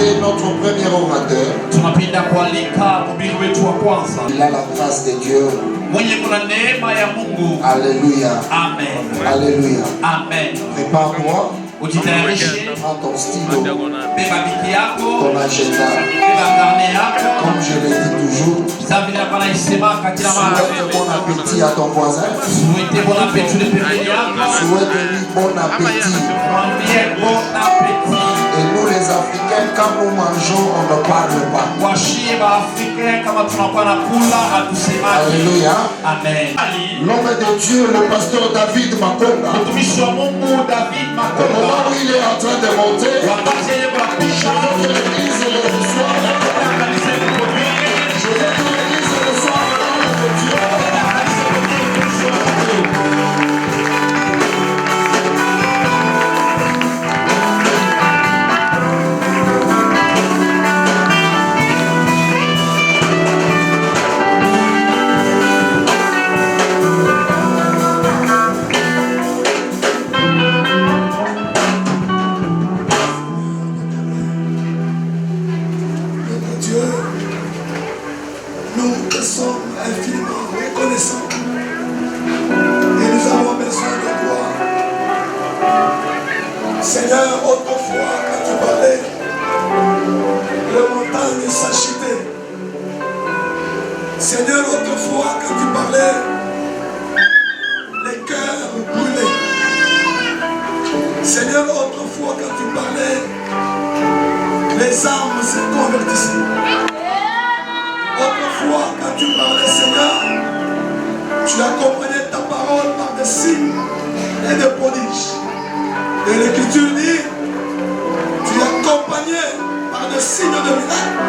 inviter notre premier orateur. Tunapenda kualika mhubiri wetu wa kwanza. Il a la grâce de Dieu. Mwenye kuna neema ya Mungu. Alléluia. Amen. Alléluia. Amen. Prépare-toi. Ujitayarishe. Prends ton stylo. Beba biki yako. Ton agenda. Beba karne yako. Comme je le dis toujours. Souhaite bon appétit à ton voisin. Souhaitez bon appétit le peuple yako. Souhaite-lui bon appétit. Bon appétit. Et nous les Africains, quand nous mangeons, on ne parle pas. Alléluia. Amen. L'homme de Dieu, le pasteur David Makonga. Au moment où il est en train de monter, je veux que l'église le reçoive. Je veux que l'église reçoive l'homme de Dieu. Seigneur, autrefois, quand tu parlais, les montagnes s'agitaient. Seigneur, autrefois, quand tu parlais, les cœurs brûlaient. Seigneur, autrefois, quand tu parlais, les âmes se convertissaient. Autrefois, quand tu parlais, Seigneur, tu accompagnais ta parole par des signes et des prodiges. Et l'Écriture dit, tu accompagnais par des signes de miracles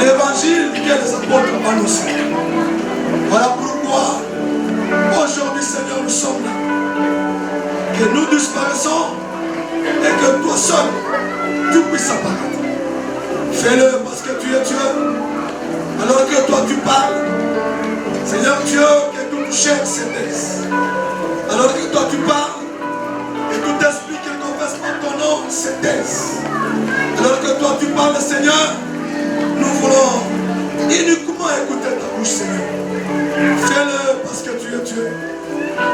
l'évangile que les apôtres ont annoncé. Voilà pourquoi aujourd'hui, Seigneur, nous sommes là. Que nous disparaissons et que toi seul, tu puisses apparaître. Fais-le parce que tu es Dieu. Alors que toi tu parles, Seigneur Dieu, que toute chair s'épaisse. Alors que toi tu parles, et tout esprit qui ne confesse pas ton nom se taise. Alors que toi tu parles, Seigneur, nous voulons uniquement écouter ta bouche, Seigneur. Fais-le parce que tu es Dieu.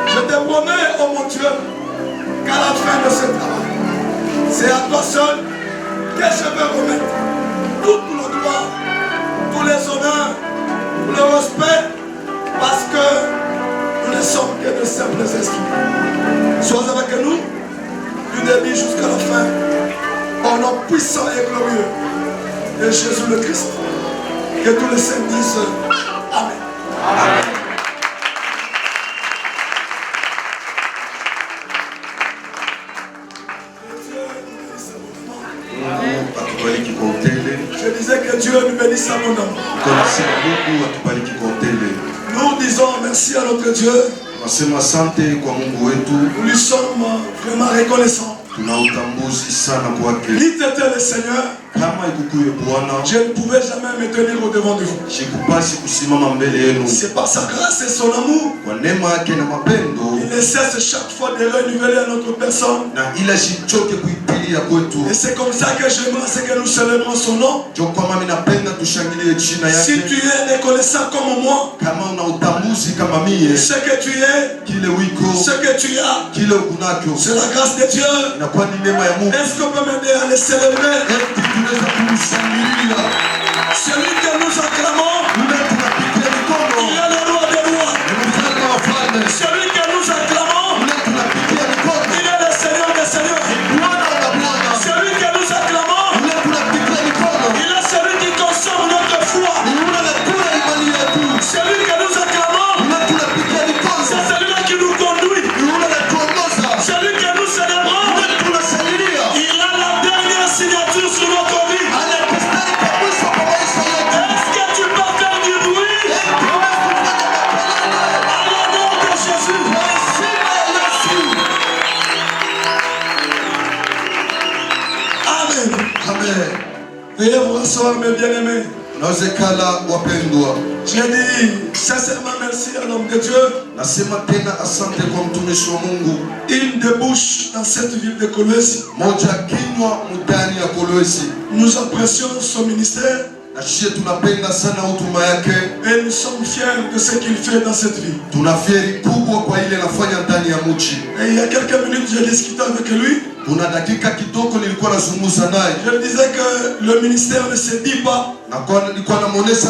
Je te promets, oh mon Dieu, qu'à la fin de ce travail, c'est à toi seul que je vais remettre tout le droit, tous les honneurs, tout le respect, parce que nous ne sommes que de simples instruments. Sois avec nous du début jusqu'à la fin, au nom puissant et glorieux de Jésus le Christ. Que tous les saints disent Amen. Amen. Je disais que Dieu nous bénisse abondamment. Nous disons merci à notre Dieu. Nous lui sommes vraiment reconnaissants. Il était le Seigneur. Je ne pouvais jamais me tenir au devant de vous. C'est par sa grâce et son amour. Il ne cesse chaque fois de renouveler à notre personne. Et c'est comme ça que j'aimerais que nous célébrons son nom. Si tu es reconnaissant comme moi, ce que tu es, ce que tu as, c'est la grâce de Dieu. Est-ce qu'on peut m'aider à les célébrer? Celui que nous acclamons, il est le roi des rois. Celui que nous acclamons, il est le Seigneur des seigneurs. Celui que nous acclamons, il est celui qui consomme notre foi. Celui que nous acclamons, c'est celui-là qui nous conduit. Celui que nous célébrons, il a la dernière signature sur notre vie. Est-ce que tu peux faire du bruit à la mort de Jésus? Amen. Amen. Veuillez vous rasseoir, mes bien-aimés. Nawezekana wapendwa, J'ai dit sincèrement merci à l'homme de Dieu. nasema tena asante kwa mtumishi wa Mungu. Une débouche dans cette ville de Kolwezi. Moja kinywa mudani ya Kolwezi. Nous apprécions son ministère. Na shie tunapenda sana huduma yake. Et nous sommes fiers de ce qu'il fait dans cette ville. Tunafieri kubwa kwa ile anafanya ndani ya mji. Et il y a quelques minutes, j'ai discuté avec lui. Kuna dakika kidogo nilikuwa nazungumza naye. Je lui disais que le ministère ne se dit pas. Na kwa nilikuwa namuonesha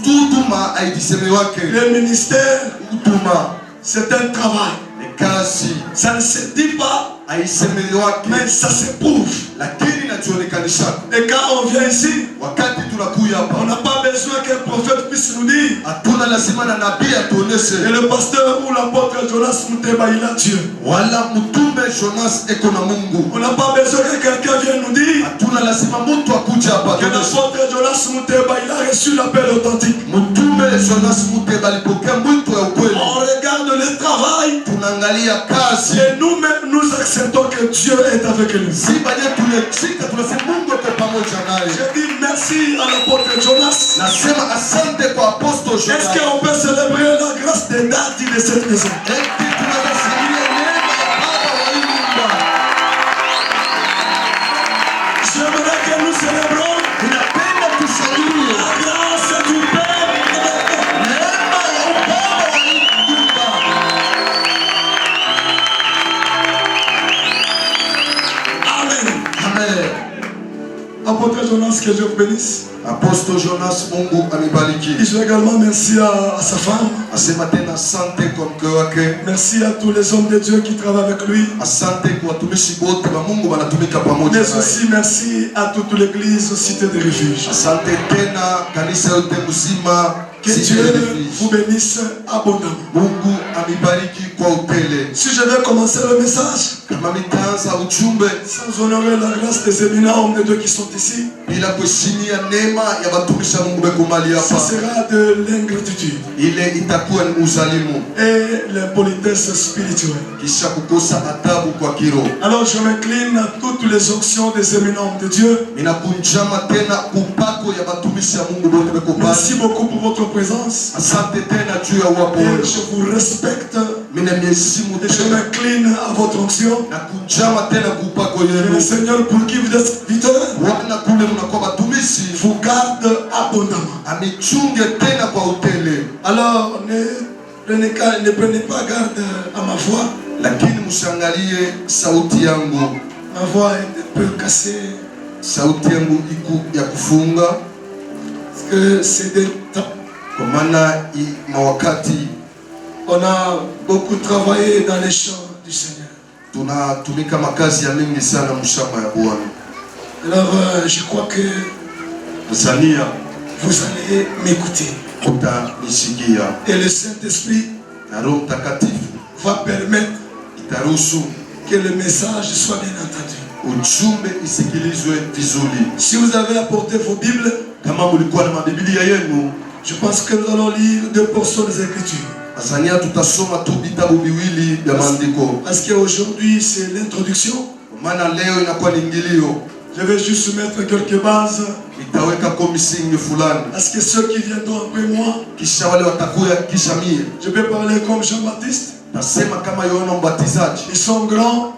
huduma aidiseme wake. Le ministère, Huduma c'est un travail. ni kazi. Ça ne se dit pas, Aisemele wake. mais ça se prouve. Lakini najionekanisha. Et quand on vient ici, Wakati tunakuya on hapa. n'a pas besoin qu'un prophète puisse nous dire. Hatuna lazima na nabii atuoneshe. Et le pasteur ou l'apôtre Jonas Muteba, il a Dieu. Wala mtume Jonas eko na Mungu. On n'a pas besoin que quelqu'un vienne nous dire Hatuna lazima mtu akuja hapa que atuoneshe. l'apôtre Jonas Muteba, il a reçu l'appel authentique. Mtume Jonas Muteba alipokea mwito ya ukweli. On regarde le travail Tunaangalia kazi. et nous-mêmes nous acceptons que Dieu est avec nous. Si baye tunachika tunasema Mungu yuko pamoja naye. Je dis merci à l'apôtre Jonas. Nasema asante kwa apostol Est-ce Jonas. qu'on peut célébrer la grâce des dadis de cette maison? Eti tunasimulia neema ya baba wa hii nyumba. J'aimerais que nous célébrons Ninapenda tushangilie la grâce du Père. neema ya baba wa hii nyumba. Amen. Amen. Apôtre Jonas, que Dieu vous bénisse. Apostol Jonas, Mungu anibariki. Je dis également merci à sa femme. Asema tena asante kwa mke wake. Merci à tous les hommes de Dieu qui travaillent avec lui. Asante kwa watumishi wote wa Mungu wanatumika pamoja Mais naye. aussi merci à toute l'église Cité de Refuge. Asante tena kanisa yote mzima. Que Dieu vous bénisse abondamment. Mungu amibariki kwa utele. Si je vais commencer le message Kama mitaanza ujumbe sans honorer la grâce des éminents hommes de Dieu qui sont ici, bila kuheshimia neema ya watumishi wa Mungu beko mali ça hapa, sera de l'ingratitude ile itakuwa ni uzalimu et l'impolitesse spirituelle. kisha kukosa adabu kwa kiro. Alors je m'incline à toutes les onctions des éminents hommes de Dieu. Ninakunjama tena kupako ya watumishi wa Mungu wote beko Merci pale. beaucoup pour votre présence. Asante tena juu ya uwapo Et wenu. je vous respecte Mimi nimeheshimu et je tena m'incline à votre onction. na kunjama tena kupako Et le yenu. Seigneur pour qui vous êtes serviteur Wana kule mnakuwa watumishi vous garde abondamment. amichunge tena kwa utele. Alors ne prenez pas garde à ma voix. Lakini mshangalie sauti yangu. Ma voix est un peu cassée Sauti yangu iku ya kufunga parce que c'est des temps. kwa maana mawakati On a beaucoup travaillé dans les champs du Seigneur. tunatumika makazi ya mingi sana mshamba ya Bwana. Alors je crois que Mzania vous allez m'écouter. utanisikia Et le Saint-Esprit na Roho Mtakatifu va permettre itaruhusu que le message soit bien entendu. ujumbe isikilizwe vizuri. Si vous avez apporté vos Bibles, Kama mulikuwa na mabiblia yenu, je pense que nous allons lire deux portions des Écritures. Mzania tutasoma tu vitabu viwili vya maandiko, Parce qu'aujourd'hui c'est l'introduction. kwa maana leo inakuwa ni ingilio. Je vais juste mettre quelques bases. Nitaweka kwa misingi fulani, Parce que ceux qui viendront après moi, kisha wale watakuya kisha mie je peux parler comme Jean-Baptiste. nasema kama Yohana Mbatizaji, Ils sont grands,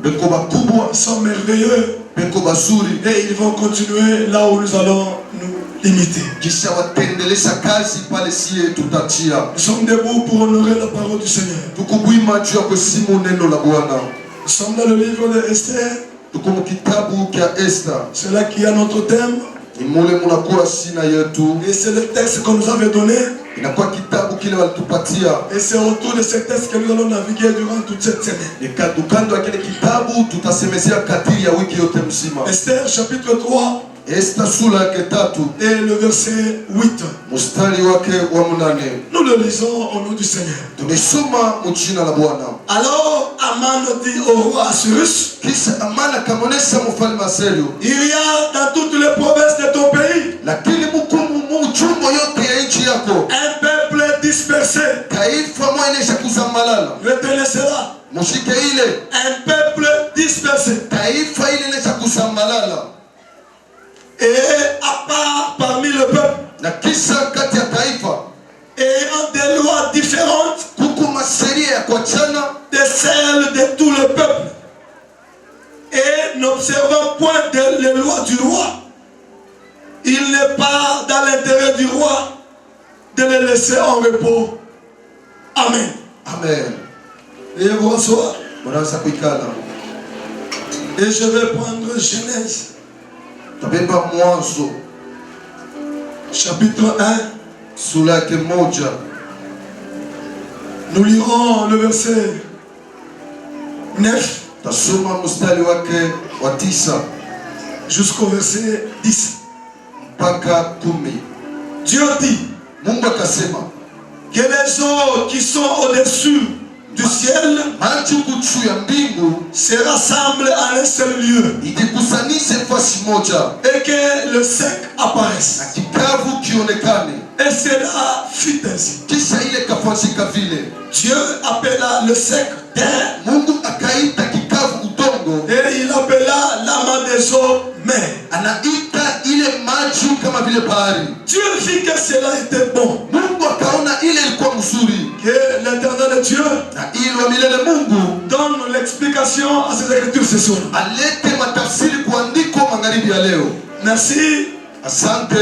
beko bakubwa, ils sont merveilleux. beko bazuri, Et ils vont continuer là où nous allons nous limiter. kisha wataendelesha kazi pale siye tutachia. Nous sommes debout pour honorer la parole du Seigneur. Tukubwima juu ya kuheshimu neno la Bwana. Nous sommes dans le livre de Esther. Tuko mu kitabu kya Esther, C'est là qu'il y a notre thème. ni mule munakuwa sina yetu, Et c'est le texte qu'on nous avait donné. inakuwa kitabu kile walitupatia. Et c'est autour de ce texte que nous allons naviguer durant toute cette semaine. Kando ya kile kitabu tutasemezea kadiri ya wiki yote mzima. Esther chapitre 3 Esther sura yake 3 et le verset 8. mstari wake wa 8. Nous le lisons au nom du Seigneur. Tumesoma mjina la Bwana. Alors Aman dit au roi Assyrus, Kisha Amana akamuonesha mfalme Asero, il y a dans toutes les provinces de ton pays lakini mchumbo yote ya nchi yako un peuple dispersé. taifa mwenesha kusambalala. Retenez cela. Mushike ile Un peuple dispersé. taifa ile nesha kusambalala. Et à part parmi le peuple, na kisha kati ya taifa ayant des lois différentes kuko maseria ya kuachana de celles de tout le peuple et n'observant point les lois du roi, il n'est pas dans l'intérêt du roi de les laisser en repos. Amen. Amen. Et bonsoir. Mwanaweza kuikala. Et je vais prendre Genèse Tabeba Mwanzo chapitre 1. sura yake moja. Nous lirons le verset 9 Tasoma mstari wake wa 9 jusqu'au verset 10. mpaka 10. Dieu dit Mungu akasema, que les eaux qui sont au-dessus du ciel maji huku juu ya mbingu se rassemblent à un seul lieu ijikusanishe fasi moja et que le sec apparaisse. na kikavu kionekane. Et cela fut ainsi. Kisha ile kafanyika vile. Dieu appela le sec terre Mungu akaita kikavu udongo, et il appela l'amas des eaux mer. anaita ile maji kama vile bahari. Dieu vit que cela était bon. Mungu akaona ile ilikuwa mzuri, Que l'éternel Dieu na ile wa milele Mungu donne l'explication à ces écritures ce soir. alete matafsiri kuandiko magharibi ya leo. Merci. Asante.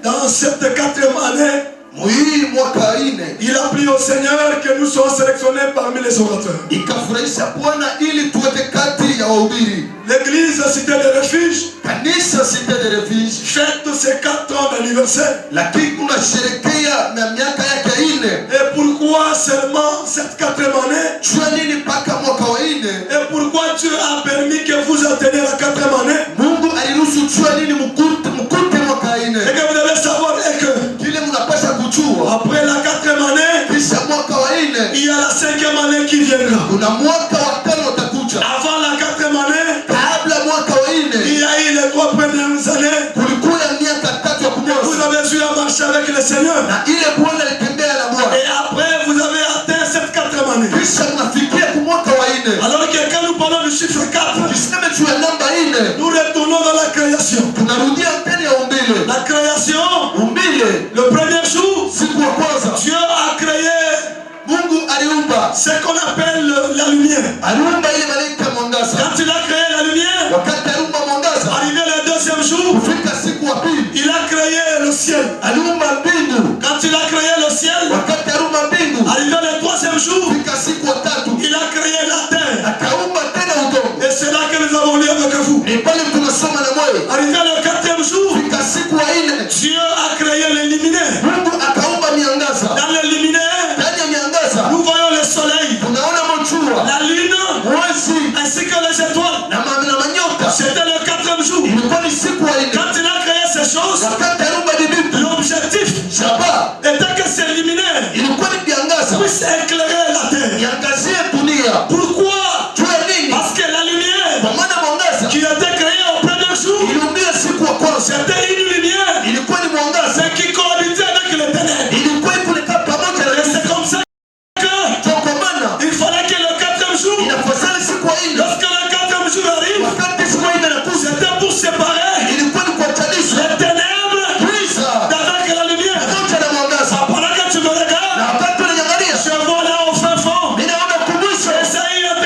Dans cette 4e année, Muhii mwaka ine il a plu au Seigneur que nous soyons sélectionnés parmi les orateurs. ikafurahisha Bwana ili tuweke kati ya wahubiri. L'église Cité de Refuge Kanisa Cité de Refuge fête ses 4 ans d'anniversaire. lakini tunasherekea na miaka yake ine. Et pourquoi seulement cette 4e année? Jua nini mpaka mwaka wa ine? Et pourquoi Dieu a permis que vous atteignez la 4e année? Mungu aliruhusu jua nini mkute mwaka ine. Et que vous devez savoir est que Kile mnapasha kujua, après la 4e année, kisha mwaka wa ine il y a la 5e année qui viendra. kuna mwaka wa tano utakuja. Avant la 4e année, Kabla mwaka wa il ine y a eu les 3 premières années. kulikuwa miaka 3 ya Vous kumoza, avez eu à marcher avec le Seigneur. na ile Bwana alitembea na Bwana. Et après, vous avez atteint cette 4e année. Kisha mnafikia ku mwaka wa ine. Alors que quand nous parlons du chiffre 4, Kiseme juu ya namba ine, nous retournons dans la création. tunarudia tena ya umbile. La création, Umbile, le premier jour, siku ya kwanza Dieu a créé Mungu aliumba, ce qu'on appelle la lumière. aliumba ile malaika mwangaza. Quand il a créé la lumière, Wakati aliumba mwangaza, arrivé le 2e jour, kufika siku ya pili il a créé le ciel. aliumba mbingu. Quand il a créé le ciel, Wakati aliumba mbingu, arrivé le 3e jour, kufika siku ya tatu il a créé la terre. akaumba tena udongo. Et c'est là que nous avons lu avec vous. Ni pale tunasoma na moyo, Arrivé le 4e jour, kufika siku ya ine Dieu a créé les luminaires. Mungu akaumba miangaza. Dans les luminaires, Ndani ya miangaza nous voyons le soleil, tunaona machua, la lune, mwezi ainsi que les étoiles. na manyota. C'était le 4e jour. Ilikuwa ni siku ya ine. Quand il a créé ces choses, Wakati aliumba bibibu, l'objectif shaba était que ces luminaires ilikuwa ni miangaza puissent éclairer la terre. iangazie dunia. Pourquoi? Jua nini? Parce que la lumière Kwa maana mwangaza qui a été créée au premier jour, iliumbia siku ya kwanza, c'était une lumière, ilikuwa ni mwangaza, mais qui cohabitait avec les ténèbres. ilikuwa ikuleta pamoja na Et c'est comme ça kwa maana qu'il fallait que le 4e jour, inafasali siku ya ine. lorsque le 4e jour arrive, Wakati siku ya ine inakuja, c'était pour séparer ilikuwa ni kuachanisha les ténèbres giza d'avec la lumière. pamoja na mwangaza. Pendant que tu me Na regardes, wakati unaniangalia, je vois là au fin fond, ninaona kumwisho Esaïe est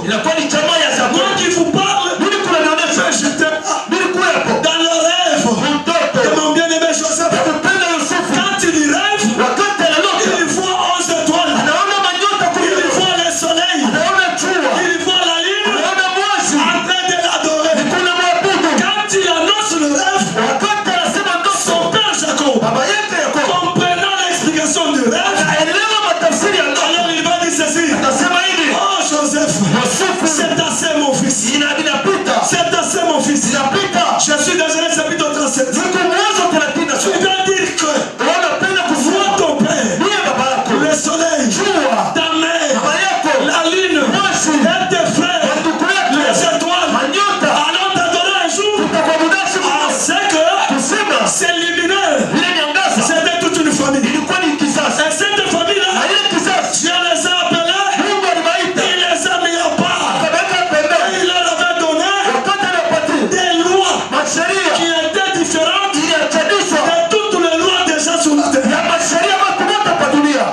inakuwa ni jamaa ya Yakobo. Moi qui vous parle, Mimi kunanionyesha j'étais nilikuwepo dans le rêve mtoto de mon bien-aimé Joseph. kupenda Yusufu. Quand il rêve, Wakati analota il voit 11 étoiles, anaona manyota kule, il voit le soleil, anaona jua, il voit la lune anaona mwezi, en train de l'adorer. kuna mwabudu. Quand il annonce le rêve, Wakati anasema ndoto, son père Jacob, baba yake Yakobo comprenant l'explication du rêve, anaelewa matafsiri ya ndoto, alors il va dire ceci: anasema hivi, oh Joseph, Yusufu, c'est assez mon fils, inapita, c'est assez mon fils. inapita. Je suis dans Genèse chapitre 37. Niko Mwanzo 37. Tu dois dire que Wanapenda vois kufuata ton père, ndiye baba yako, le soleil, jua, ta mère, baba yako, la lune, mwezi, et tes frères, ndugu les yako, étoiles, manyota. allons t'adorer un jour. Tutakuabudu siku Ah, moja. c'est que Kusema c'est lumineux. ile nyangaza C'était toute une famille. ilikuwa ni kizazi, Et cette na famille-là, ile kizazi Dieu les a appelés, Mungu aliwaita il les a mis à part. akaweka Et pembeni, il leur avait donné wakati anapatia des lois masheria qui étaient différentes iliachanishwa de toutes les lois déjà sur la terre. ya masheria watu wote hapa dunia.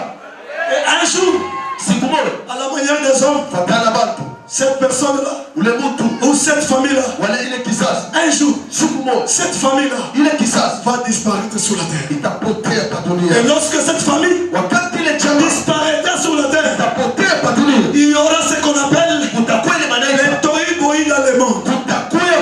Et un jour, Siku moja à la manière des hommes, fatana batu cette personne-là, ule mtu ou cette famille-là, wala ile kizazi, un jour, siku moja cette famille-là ile kizazi va disparaître sur la terre. itapotea hapa Et dunia. lorsque cette famille Wakati ile jamaa disparaîtra sur la terre, itapotea hapa dunia, il y aura ce qu'on appelle kutakuwa ile maneno, les tohu-bohu dans le monde.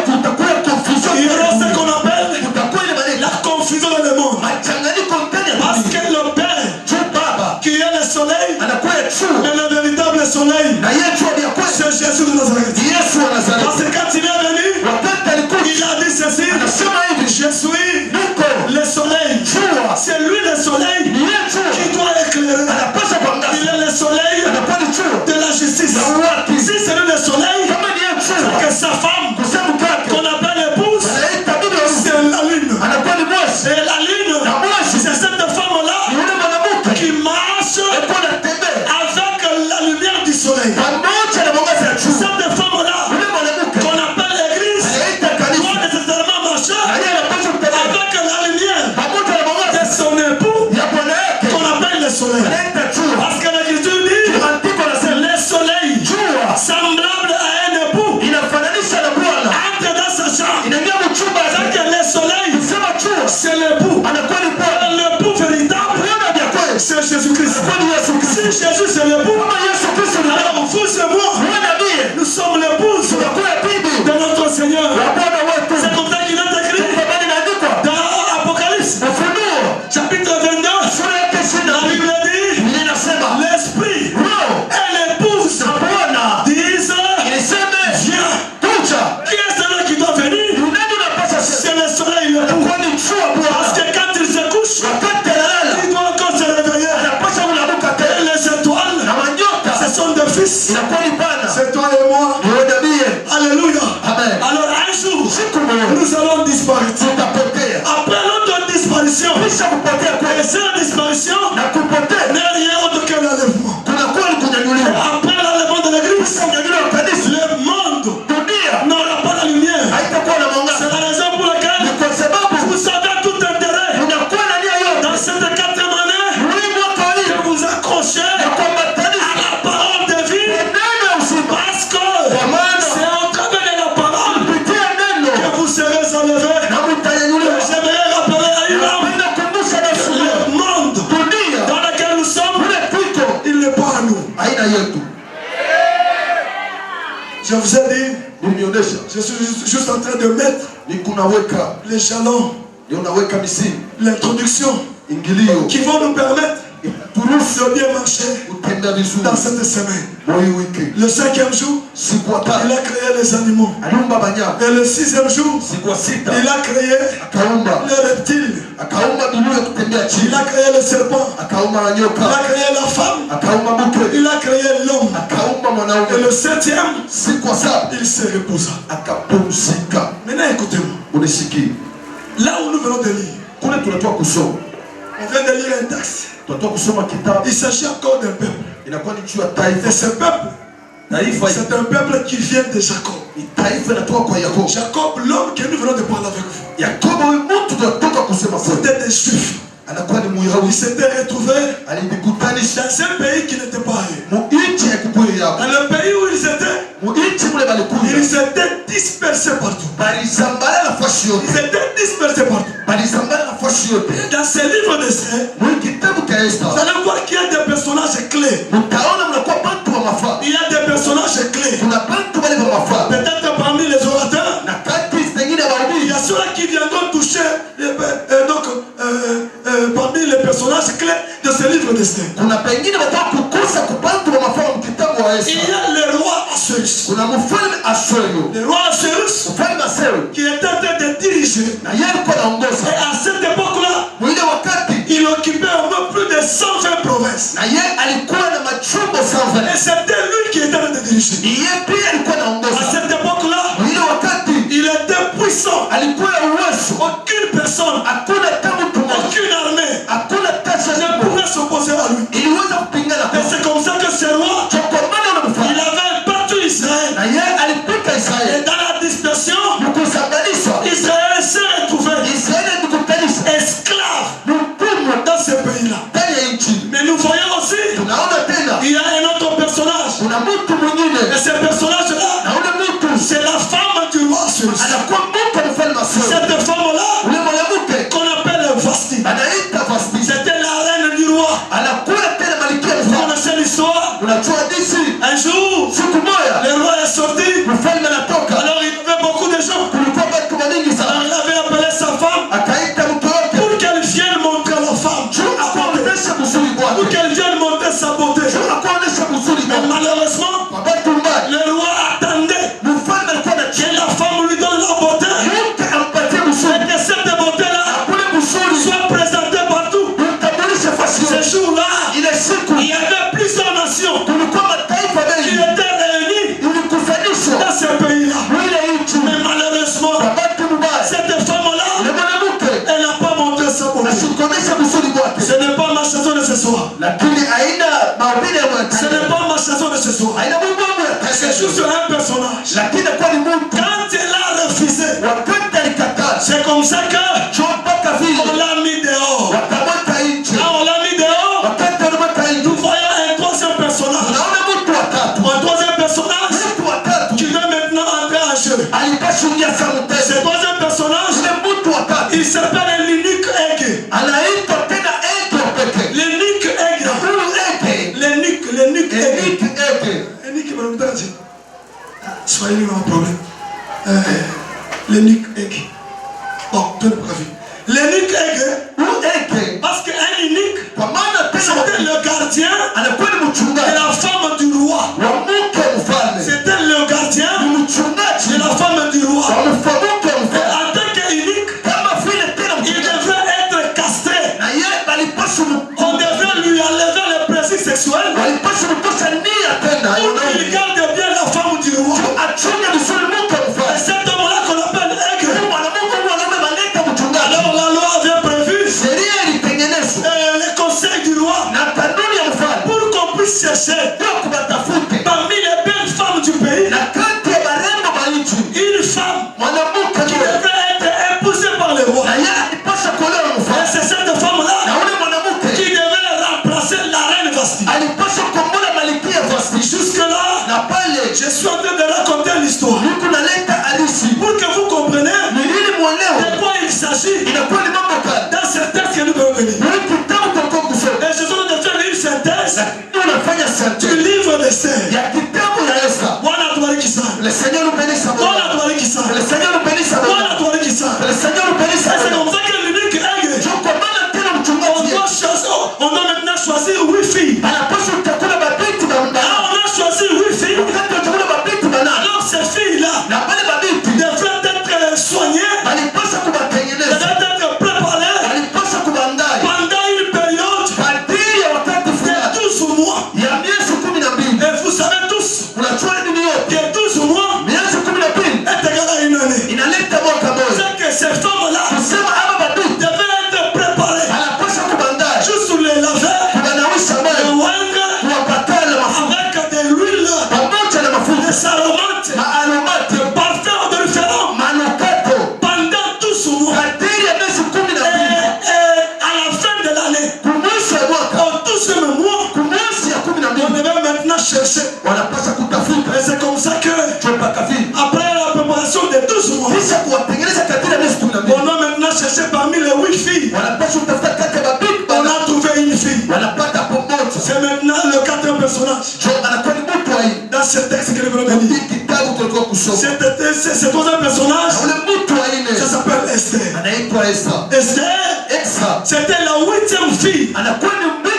kutakuwa confusion, Il y aura ce qu'on appelle kutakuwa ile maneno, la confusion dans le monde. machanganyiko ndani ya Parce dunia. que le Père, Tu baba qui est le soleil, anakuwa juu est le véritable soleil, na yeye jua ya kweli, c'est Jésus de Nazareth. Yesu wa Parce Nazareti. que quand il est venu, Wakati alikuja il a dit ceci: anasema hivi, je suis niko le soleil. jua, C'est lui le soleil ni yeye jua qui doit éclairer. anapaswa Il kuangaza, est le soleil anakuwa ni jua de la justice. ya haki. Si c'est lui le soleil, Kama ni yeye jua que sa femme, kusema kwake qu'on appelle épouse, anaita bibi harusi, c'est la lune. anakuwa ni mwezi, Et la lune, na mwezi c'est cette femme-là ni yule mwanamke qui marche alikuwa anatembea avec la lumière du soleil. pamoja na mwangaza ya jua. Cette femme-là Yule mwanamke qu'on appelle l'église anaita doit kanisa, nécessairement marcher na yeye anapaswa kutembea avec la lumière pamoja na de mwangaza son époux ya bwana yake, qu'on appelle le soleil. anaita jua. Parce que l'écriture dit Maandiko yanasema le soleil jua semblable à un époux inafananisha na Bwana, entre dans sa chambre. inaingia mchumba C'est yake, que le soleil, sema jua c'est l'époux. anakuwa ni Bwana, L'époux véritable, Bwana vya kweli c'est Jésus-Christ. anakuwa ni Yesu Si Kristo. Jésus c'est l'époux, Kama Yesu Kristo ni Bwana, alors vous et moi, wewe na mie nous sommes l'épouse tunakuwa bibi de notre Seigneur. wa Bwana wetu. C'est comme ça qu'il est écrit Kwa maana inaandikwa dans Apocalypse, Ufunuo chapitre 22. sura yake 22 La Bible dit Biblia inasema l'esprit roho et l'épouse na Bwana disent iliseme viens. kuja. Qui est celui qui doit venir? Ni nani unapaswa sema? C'est le soleil, l'époux. Anakuwa ni jua Parce Bwana. que quand il se couche, Wakati analala il doit encore se réveiller. anapaswa kulamuka Et tena, les étoiles, na manyota ce sont des fils. inakuwa ni Bwana. C'est toi et moi. Ni wewe na mie. Alléluia. Amen. Alors un jour, Siku moja nous allons disparaître. tutapotea. Après notre disparition, Kisha kupotea et kwetu cette disparition na kupotea n'est rien autre que l'enlèvement. kunakuwa ni kunyanyuliwa. Après l'enlèvement de l'église, Kunyanyuliwa kwa kanisa, le monde dunia n'aura pas la lumière. haitakuwa na C'est mwangaza. la raison pour Ni laquelle kwa sababu vous avez tout intérêt unakuwa na nia yote dans cette 4e année hii mwaka hii que vous accrochez ya à kuambatanisha la parole de vie, neno ya uzima. parce que Kwa maana c'est au travers de la parole kupitia neno que vous serez enlevés. na mtanyanyuliwa. J'aimerais rappeler à une homme, Napenda kukumbusha nafsi le leo, monde dunia dans lequel nous sommes, ule pito il n'est pas à nous. aina yetu. Je vous ai dit, Nilionyesha je suis juste en train de mettre ni kunaweka les jalons, ni unaweka misingi l'introduction ingilio qui vont nous permettre turuhusu de bien marcher kutenda vizuri dans cette semaine. kwa hii wiki. Le 5e jour, Siku ya il tatu a créé les animaux. aliumba wanyama, Et le 6e jour, siku ya sita il a créé akaumba les reptiles. akaumba dunia ya kutembea Il chini, a créé le serpent. akaumba Il nyoka, a créé la femme. akaumba mke, Il a créé l'homme. akaumba Et mwanaume. le 7e, Siku ya saba il se reposa. akapumzika. Maintenant, écoutez-moi. Unisikie, Là où nous venons de lire, kule tunatoka kusoma, on vient de lire un texte. tunatoka kusoma kitabu, Il s'agit encore d'un peuple. inakuwa ni juu ya Et taifa. ce peuple, Taifa c'est un peuple qui vient de Jacob. ni taifa inatoka kwa Yakobo. Jacob, l'homme que nous venons de parler avec vous, Yakobo huyu mtu tunatoka kusema kweli, c'était des juifs. anakuwa ni Ils Myahudi, s'étaient retrouvés alijikutanisha dans un pays qui n'était pas à eux. mu nchi ya kukuya yako, Dans le pays où ils étaient, mu dispersés partout. balizambala nafasi Ils yote, étaient dispersés partout. balizambala nafasi yote. Dans ces livres d'Esther, Mu kitabu cha vous Esta allez voir qu'il y a des personnages clés. mtaona mnakuwa bantu wa mafaa, Il y a des personnages clés. kuna bantu wale wa mafaa, Peut-être parmi les orateurs, na kati zingine il y wahubiri a ceux-là qui viendront toucher parmi les personnages clés de ce livre d'Esther. kuna pengine wataka kukosa kubantu wa mafaa mu kitabu wa Il Esta. y a le roi Assuérus. Kuna mfalme Asuero, Le roi Assuérus mfalme Asuero qui était en train de diriger. na yeye alikuwa Et anaongoza à cette époque-là, mwile wakati, il occupait au moins plus de 120 provinces. na yeye alikuwa na machumba 120, Et c'était lui qui était en train de diriger. ni yeye pia alikuwa À anaongoza cette époque-là, mwile wakati, il était puissant. alikuwa na uwezo, Aucune personne, hakuna tamu tumoja, aucune armée hakuna tasha ne jambo pouvait s'opposer à lui. iliweza kupingana Et kwa c'est comme ça que ce roi, chokomana na il mfalme, avait battu Israël. na yeye alipika Et Israeli dans la dispersion, mkusambanisha Israël s'est retrouvé Israeli nikutanisha esclave mtumwa dans ce pays-là. ndani ya nchi. Mais nous voyons aussi, Tunaona tena il y a un autre personnage. kuna mtu mwingine, Et ce personnage-là, na ule mtu c'est la femme du roi Assuérus. anakuwa mke wa mfalme Asuero. Cette femme-là, Ule mwanamke qu'on appelle Vasti, anaita Vasti, c'était la reine du roi. anakuwa tena malkia Vous mfalme. connaissez l'histoire? Unajua disi Un jour, siku moja le roi est sorti. mfalme anatoka, Alors il y avait beaucoup de gens. kulikuwa watu wengi Alors sana, il avait appelé sa femme akaita mke wake pour qu'elle vienne montrer la femme. juu akuonesha mzuri Pour wake, qu'elle vienne montrer sa beauté. juu akuonesha mzuri Mais wake. malheureusement, Kwa bahati mbaya le roi attendait mfalme alikuwa na que la femme lui donne la beauté. yote ampatie mzuri, Et que cette beauté-là akule mzuri, soit présentée partout. mtambulishe fasi Ce yote. jour-là, Ile siku il y avait plusieurs nations kulikuwa mataifa qui mengi étaient réunies ilikusanishwa dans ce pays-là. mwile nchi. Mais malheureusement, Kwa bahati mbaya cette femme-là, ule mwanamke elle n'a pas montré sa beauté. asikuonesha mzuri wake, Ce n'est pas ma chanson de ce soir. lakini haina mahubiri ya Ce mwanadamu, n'est pas ma chanson de ce soir. haina Mungu wangu ya C'est taifa, juste un personnage. lakini kwa ni mtu Quand elle a refusé, wakati alikataa, c'est comme ça que njoo mpaka on vile l'a mis dehors. wakamweka nje. Quand on l'a mis dehors, Wakati walimweka nje, nous voyons un troisième personnage. unaona mtu watatu, Un troisième personnage mtu watatu qui va maintenant entrer en jeu. alipashuhudia sa Ce mtese. troisième personnage, Ule mtu watatu il s'appelle l'unique aigle. anaitwa tena Ege peke, L'unique aigle. huyu Ege, L'unique aigle. Eniki Ege. L'unique, madame Tadji. Soyez lui un problème. L'unique aigle. Bon, tenez pour avis. L'unique aigle, Huyu Ege parce qu'un unique, kwa maana tena c'était le gardien anakuwa ni de mchungaji la femme du roi. wa mke mfalme, C'était le gardien ni mchungaji de la femme du roi. wa mke Et mfalme. en tant qu'unique, Kama vile tena il mchungaji devrait être castré. na yeye alipaswa On devrait lui enlever le plaisir sexuel walipaswa kutosha nia tena pour qu'il garde bien la femme du roi. achunge vizuri mke Et mfalme. cet homme-là qu'on appelle aigle, Huyu mwanamke mwanaume maleta mchungaji, alors la loi avait prévu sheria ilitengenezwa les conseils du roi na kanuni ya mfalme pour qu'on puisse chercher ndio kubatafute, parmi les belles femmes du pays na kati ya barembo ba nchi une femme mwanamke qui mmoja devrait être épousée par le roi. na yeye alipaswa kuolewa na Et mfalme, c'est cette femme-là na ule mwanamke qui devait remplacer la reine Vasti. alipaswa kuombola malkia Vasti. Jusque-là, Na pale je suis en train de raconter l'histoire niko naleta halisi pour que vous compreniez ni nini mwelewa, de quoi il s'agit inakuwa ni mambo gani dans ce texte que nous venons de lire. ni kitabu kwa kusoma, Et je suis en train de faire une synthèse lakini unafanya du sante livre d'Esther. ya kitabu ya Esta. Bwana atubariki sana. Le Seigneur nous bénisse à Bwana vous. atubariki sana. Le Seigneur nous bénisse à vous. Bwana atubariki sana. Le Seigneur nous bénisse à Et c'est vous. comme ça que l'unique aigle, Kwa maana tena on mchungaji doit maintenant choisir 8 filles. anapaswa kuchagua mabinti na Ah, mbana. on a choisi 8 filles. Wakati wachagua mabinti banane Alors ces filles-là na wale mabinti devraient être soignées, walipaswa kuwatengeneza, devraient être préparées walipaswa kuwaandaa pendant une période kadiri ya wakati de fulani 12 mois. ya miezi 12. Et vous savez tous Unajua nini yote? que 12 mois Miezi 12 est égal à une année. inaleta mwaka moja. C'est que ces femmes-là Kusema ama mabinti devaient être préparées anapaswa kuwaandaa, juste les laver kuwanawisha et moyo oindre wanapata hapo moto. C'est maintenant le quatrième personnage. Anakuwa ni mtu wa hii. Dans ce texte que nous venons de lire. Kitabu tulikuwa kusoma. Ce troisième personnage, Ule mtu wa nne ça s'appelle Esther. anaitwa Esther. Esther, c'était la 8e fille Anakuwa ni mtu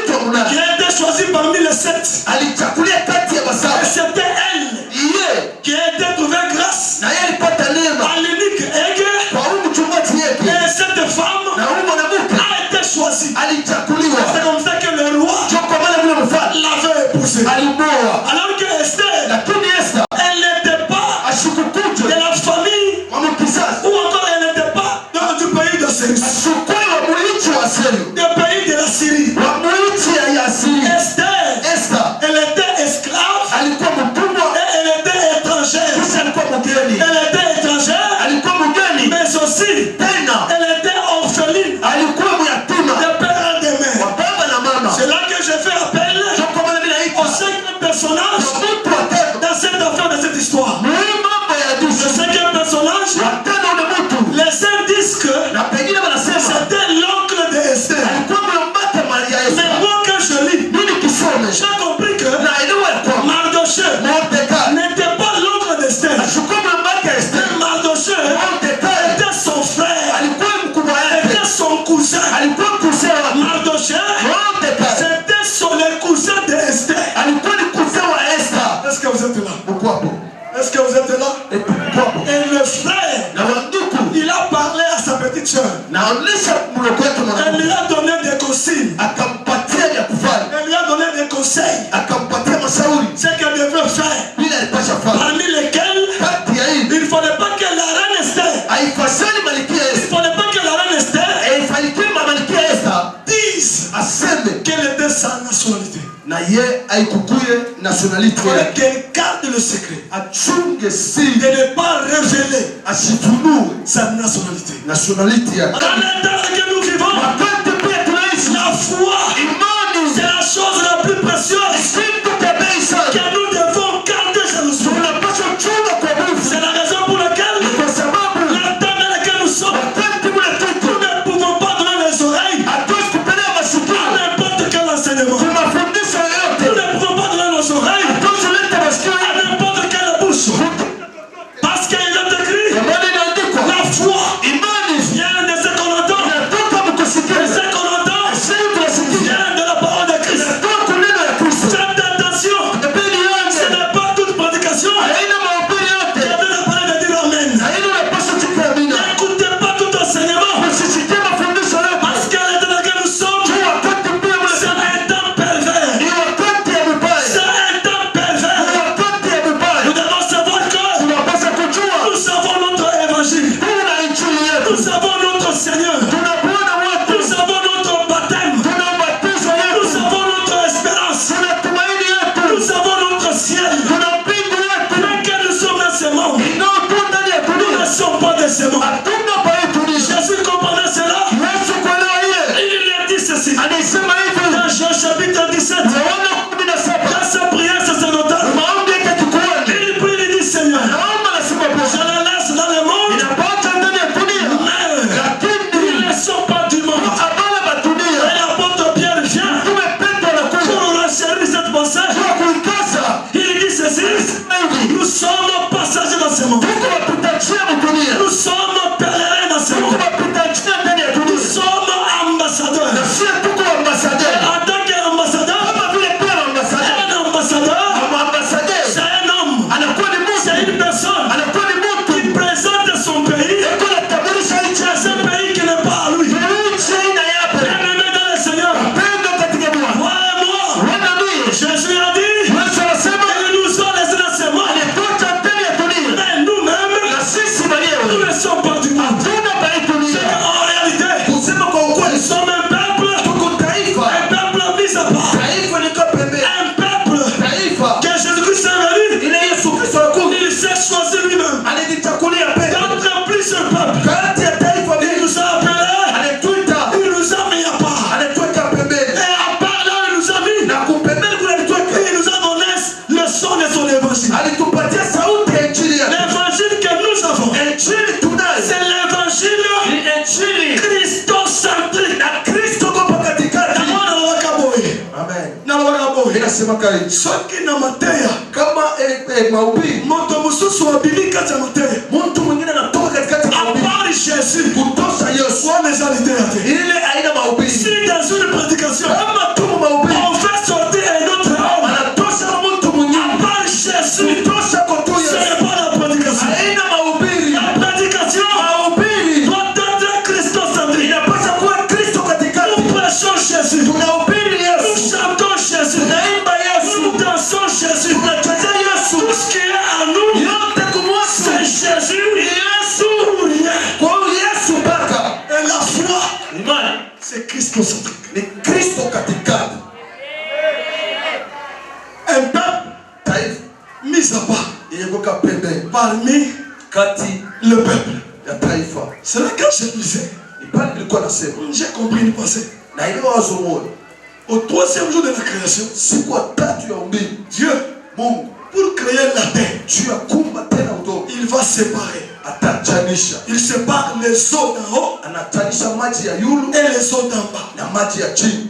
qui a été choisie parmi les 7. alichakulia kati ya Et basaba. c'était elle Yeye qui a été trouvée grâce na yeye alipata neema à l'unique aigle. kwa huyu mchungaji yake. Et cette femme Na huyu mwanamke a été choisie. alichakuliwa. C'est comme ça que le roi Kwa maana vile mfalme l'avait épousée. alimoa. Alors que Esther, Lakini Esther elle n'était pas ashikukuja de la famille wa mkizazi. ou encore elle n'était pas du pays de Syrie, Ashukui wa muichi wa Asiria. du pays de la Syrie. Wa muichi ya Asiria. Esther, Esther elle était esclave alikuwa mtumwa. et elle était étrangère. Kisha alikuwa mgeni. Elle était étrangère, Alikuwa mgeni. mais aussi Tena elle était orpheline alikuwa myatima de père et de wa mère. baba na mama. C'est là que je fais appel Kwa maana vile au haiko. cinquième personnage Mtu wa tatu. dans cette affaire, de cette histoire. Muhimu mambo ya Le dusu. cinquième personnage, Watano ule mtu. les saints disent que Na pengine wanasema c'était l'oncle de Esther. alikuwa mlombata Maria Mais Esther. moi, quand je lis, Nini kisome? j'ai compris que Na elewa ya kwamba Mardochée Mordecai n'était pas l'oncle d'Esther. alikuwa mlombata Esther. Mais Mardochée Mordecai était son frère, alikuwa mkubwa yake. était son cousin. Alikuwa mkuzee wa Mardochée, Mordecai. c'était le cousin d'Esther. Alikuwa ni kuzee wa Esther. Est-ce que vous êtes là? Uko hapo. Est-ce que vous êtes là? Uko hapo. Et le frère, Na wanduku il a parlé à sa petite soeur. naonesha mloko wake Elle mwanamke. lui a donné des consignes. Akampatia vya kufanya. Elle lui a donné des conseils. Akampatia mashauri. Ce qu'elle devait faire. Bila alipasha fanya. Parmi lesquels, Kati ya hii il ne fallait pas que la reine Esther, haifashani malikia il ne Esther. fallait pas que la reine Esther Haifanikiwi malikia Esther dise aseme quelle était sa nationalité. na ye aikukuye Il nationality fallait yake. qu'elle garde le secret. Achunge De siri. ne pas révéler Asifunue sa nationalité. nationality yake. Dans les temps que nous vivons, Wakati pia tunaishi la foi, imani c'est la chose la plus précieuse kitu cha bei sana. que nous devons garder chez nous. Tunapaswa chunga kwa nguvu C'est la raison pour laquelle, kwa sababu la temps dans laquelle nous sommes, wakati mule tuko nous ne pouvons pas donner les oreilles hatuwezi kupelea à masikio n'importe quel enseignement. kwa mafundisho Nous yoyote. ne pouvons pas donner nos oreilles Hatuwezi leta masikio à n'importe quelle bouche. Parce qu'il est écrit, ambayo inaandikwa. la foi Imani vient de ce qu'on entend. inatoka Et mkusikia. ce qu'on entend Sisi tunasikia vient de Inasema kai. Soki na mateya. Kama mahubiri. Moto mususu wabilika cha mateya. Mtu mwingine anatoka katikati ya mahubiri. Apart Jésus. Kutosha Yesu. Ile haina mahubiri. Si dans une prédication. Kama tu mahubiri. On fait sortir un autre homme. Anatosha mtu mwingine. Apart Jésus. Kutosha kwa tu Yesu. C'est pas la prédication. Haina mahubiri. La prédication. Mahubiri. Doit être Christocentrique. Inapaswa kuwa Kristo katikati. Nous prêchons Jésus. Tunahubiri Yesu. Nous chantons Jésus. Tunaimba Yesu. Nous dansons Jésus. Tunacheza Yesu. Tout ce qui est à nous, Yote kumwasu. c'est Jésus. Yesu. Ou rien. Kwa Yesu baka. Et la foi, Imani. c'est Christocentrique. Ni Kristo katikati. Un peuple Taifa. mis à part Ilikuwa pembeni. parmi Kati le peuple. ya taifa. C'est là que je disais, Ipani nilikuwa nasema. j'ai compris une pensée. Na ile wazo moja. Au troisième jour de la création, Siku ya tatu ya umbili. Dieu, Mungu pour créer la terre, juu ya kumba tena udongo. il va séparer. Atachanisha. Il sépare les eaux d'en haut Anatanisha maji ya yulu et les eaux d'en bas. na maji ya chini.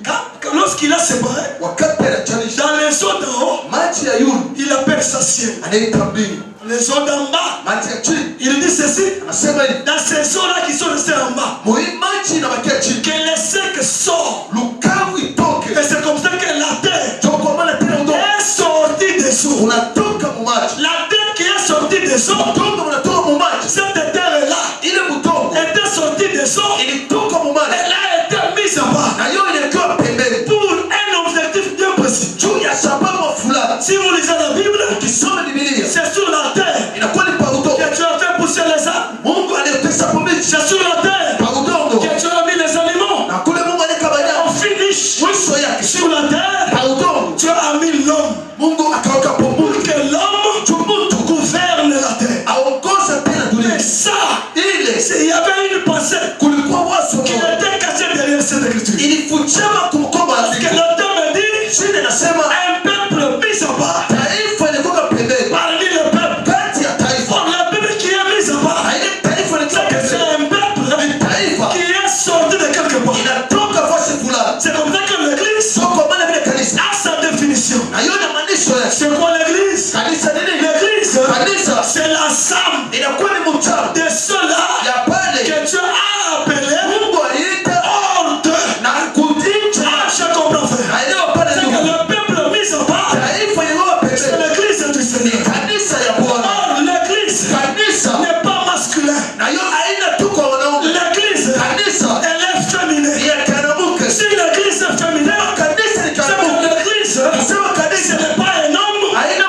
Lorsqu'il a séparé, Wakati anachanisha dans les eaux d'en haut, maji ya yulu il appelle ça ciel. anaita mbingu. Les eaux d'en bas, Maji ya chini il dit ceci, anasema hivi. dans ces eaux-là qui sont restées en bas, Muhimu maji inabakia chini. que les secs sortent. Lukavu itoke. Et c'est comme ça que la terre Joko maana tena udongo. est sortie des eaux. Unatoka mu maji. La terre qui est sortie des eaux, Udongo unatoka mu maji. cette terre-là Ile udongo était sortie des eaux. ilitoka mu maji. Elle a été mise à part Na hiyo ilikuwa pembeni. pour un objectif bien précis. Juu ya sababu fulani. Si vous lisez la Bible, Ukisoma Biblia c'est sur la terre inakuwa ni pa udongo. que tu as fait pousser les arbres. Mungu aliyotesa pombe C'est sur la terre pa udongo. que tu as mis les animaux. Na kule Mungu alika On banyama. finish. Mwisho yake Sur la terre, pa udongo. tu as mis l'homme Mungu akaweka pombe pour que l'homme gouverne la terre. aongoze tena Mais dunia. ça, Ile il y avait une pensée kulikuwa wazo qui moja. était cachée derrière cette écriture. Ilifuchama kumkomba Parce que andiko. le terme dit, Shida nasema un peuple mis à part taifa ilikuwa pembeni. parmi le peuple. Kati ya taifa. Or, le peuple qui est mis à part, Na ile taifa ilikuwa c'est que c'est pembeni. un peuple Ni taifa qui est sorti de quelque part. inatoka fasi fulani. C'est comme ça que l'église Soko maana vile kanisa. a sa définition. Na hiyo ni maanisho yake. C'est quoi l'église? Kanisa nini? L'église, Kanisa c'est la somme inakuwa ni mchana de ceux-là ya pale que Dieu a appelé Mungu aliita hors de. na kutinja. Ah, je comprends, frère. Na eneo pale C'est que ndio le peuple mis à part, taifa ilikuwa c'est pembeni. l'église du Ni Seigneur. kanisa ya Bwana. Or, l'église Kanisa n'est pas masculin. na hiyo haina tu kwa wanaume. L'église, Kanisa elle est féminine. ni ya kanamuke. Si l'église est féminine, Kanisa ni c'est que kanamuke. l'église, Nasema ce kanisa n'est pas un homme haina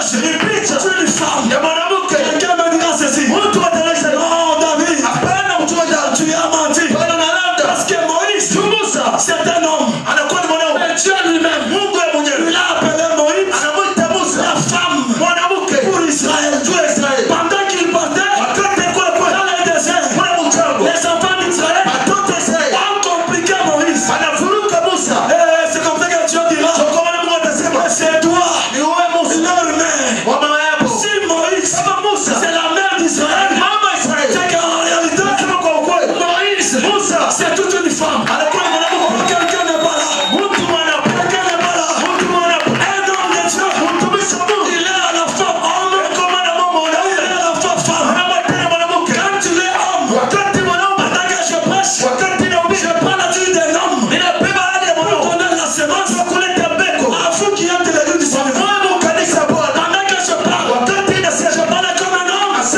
C'est l'image d'une femme. Quelqu'un me dira ceci. Non, David, tu as menti. Parce que Moïse, c'est un homme. Mais Dieu lui-même, il a appelé Moïse la femme pour Israël. Pendant qu'il partait dans le désert, les enfants d'Israël ont compliqué Moïse. Et c'est comme ça que Dieu dira, c'est toi leur mère. Si Moïse, c'est la mère d'Israël, c'est qu'en réalité, Moïse, c'est toute une femme. Quelqu'un n'est pas là. Quelqu'un n'est pas là. Un homme de Dieu, il est à la fois homme, il est à la fois femme. Quand tu es homme, pendant que je prêche, je prends la vie d'un homme pour donner la semence à vous qui êtes les rues du Seigneur. Pendant que je parle comme un homme, parce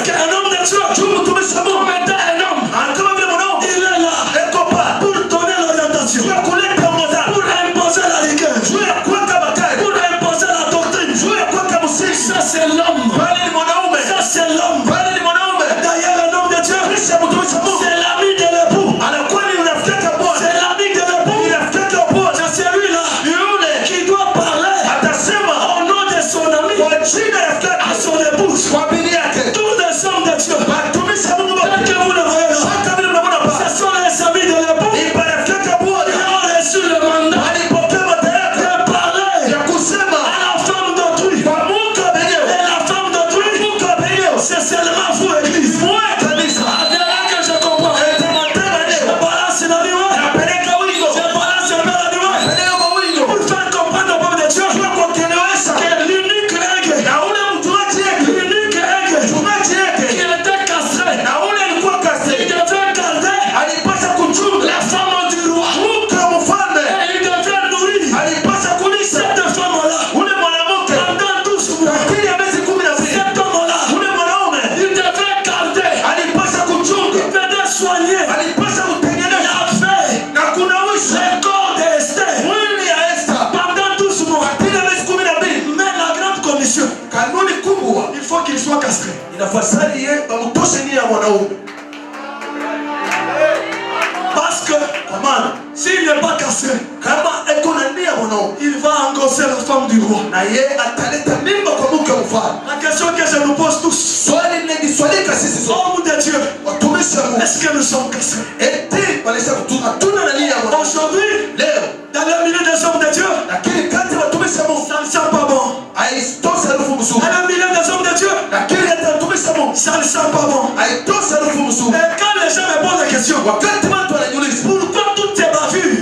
qu'un homme de Dieu, comme étant un homme, il est là pour donner l'orientation, pour imposer la rigueur, pour imposer la doctrine. Ça c'est l'homme. Ça c'est l'homme. D'ailleurs un homme de Dieu, c'est l'ami de l'époux. C'est l'ami de l'époux. C'est celui-là qui doit parler au nom de son ami à son épouse. Tous les hommes de Dieu, tel que vous le voyez là, ce sont les amis de l'époux qui ont reçu le mandat de parler à la femme d'autrui. Et la femme d'autrui, c'est seulement vous, église. C'est là que je comprends. Je balance l'animal. Je balance l'animal. Pour faire comprendre au peuple de Dieu que l'unique règle qui était castrée, il devait garder la femme du roi. Et il devait nourrir cette femme-là pendant 12 mois. Cet homme-là, il devait garder, il devait soigner la veille, le corps d'Esther pendant 12 mois. Mais la grande commission, il faut qu'il soit castré. Parce que s'il n'est pas castré, il va endosser la femme du roi. La question que je nous pose tous, hommes de Dieu, est-ce que nous sommes castrés? Aujourd'hui, dans le milieu des hommes de Dieu, ça ne sent pas bon. Dans le milieu des hommes de Dieu, ça ne sent pas bon. Et quand les gens me posent la question, pourquoi toutes ces bavures